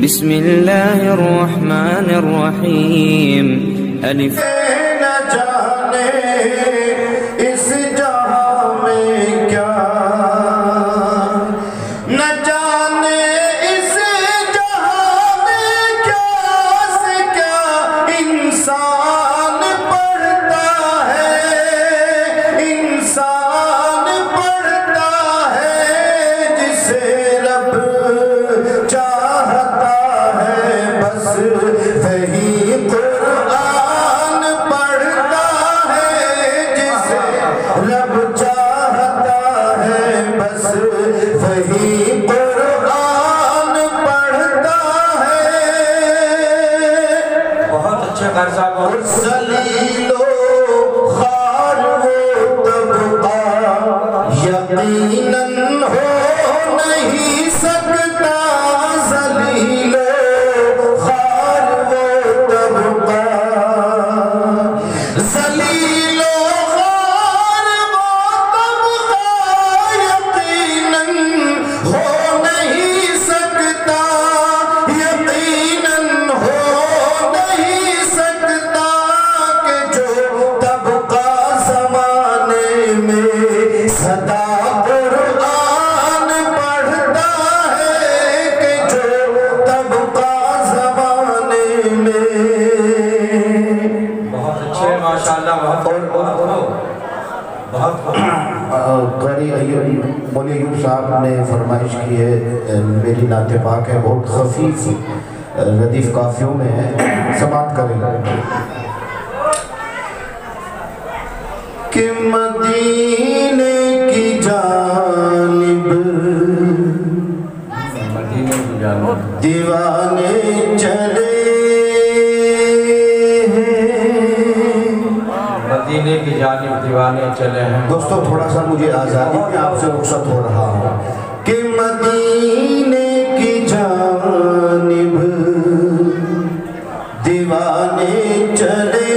بسم اللہ الرحمن الرحیم الف نہ جانے اس جہاں میں کیا، نہ جانے اس جہاں میں کیا سے کیا انسان پڑھتا ہے، انسان پڑھتا ہے جسے رب چاہتا ہے، بس وہی قرآن پڑھتا ہے جسے رب چاہتا ہے، بس وہی قرآن پڑھتا ہے۔ بہت اچھے قاری صاحب اور ذلیل و خوار وہ طبقہ یقیناً ہو نہیں سکتا، ذلیل و خوار وہ طبقہ، ذلیل و خوار وہ طبقہ یقیناً ہو نہیں سکتا، یقیناً ہو نہیں سکتا کہ جو طبقہ زمانے میں سدا قرآن پڑھتا ہے، کہ جو طبقہ زمانے میں بہت اچھے ماشاءاللہ بہت قاری ایوب مولی ایوب صاحب نے فرمائش کی ہے، میری نعت پاک ہے، بہت خفیف ردیف قافیوں میں ہے، سماعت کریں کہ مدینے کی جانب مدینے کی جانب دیوانے چلے مدینے کی جانب دیوانے چلے ہیں۔ دوستو تھوڑا سا مجھے آزادی میں آپ سے رخصت ہو رہا ہوں کہ مدینے کی جانب دیوانے چلے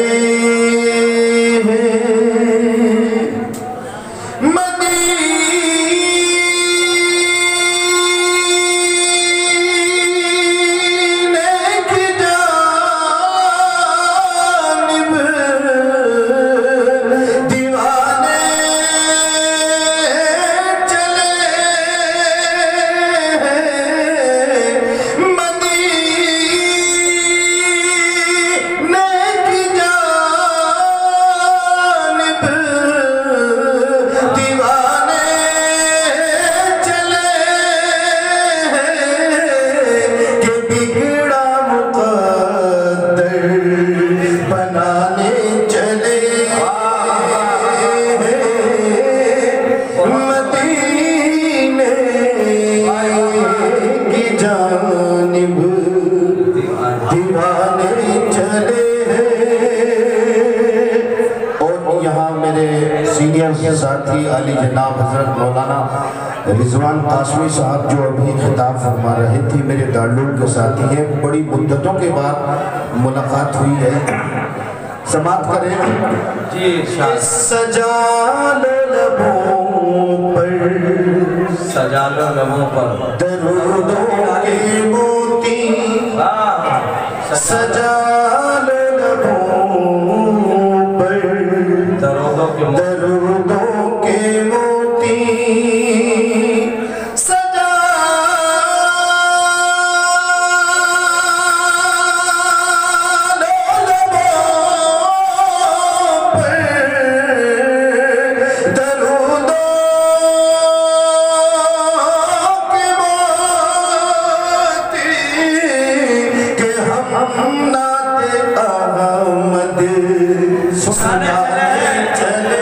ساتھی علی جناب حضرت مولانا رضوان قاسمی صاحب جو ابھی خطاب فرما رہے تھے، میرے دارالعلوم کے ساتھی ہیں، بڑی مدتوں کے بعد ملاقات ہوئی ہے، سماعت کریں جی ارشاد۔ سجا لو لبوں پر، سجا لو لبوں پر درودوں کے موتی، سجا لو لبوں پر درودوں کے موتی، درودوں کے موتی، سجا لو لبوں پر درودوں کے موتی، کہ ہم نعت احمد سنانے چلے،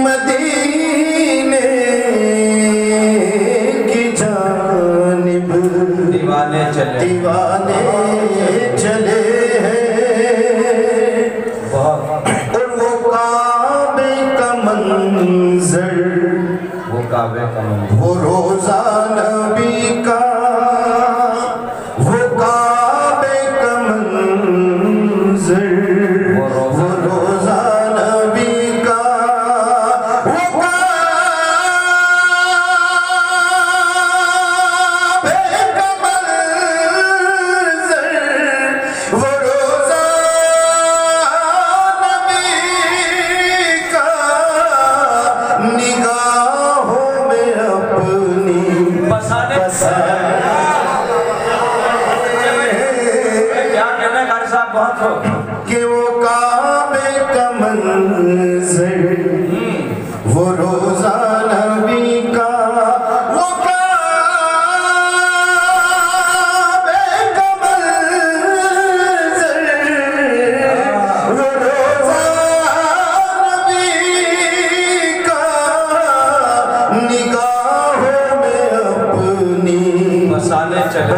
مدینے کی جانب دیوانے چلے، دیوانے چلے ہیں، اور وہ کعبے کا منظر، وہ کعبے کا منظر، وہ روزہ نبی کا، وہ کعبے کا منظر، وہ روزہ نبی کا، وہ کعبے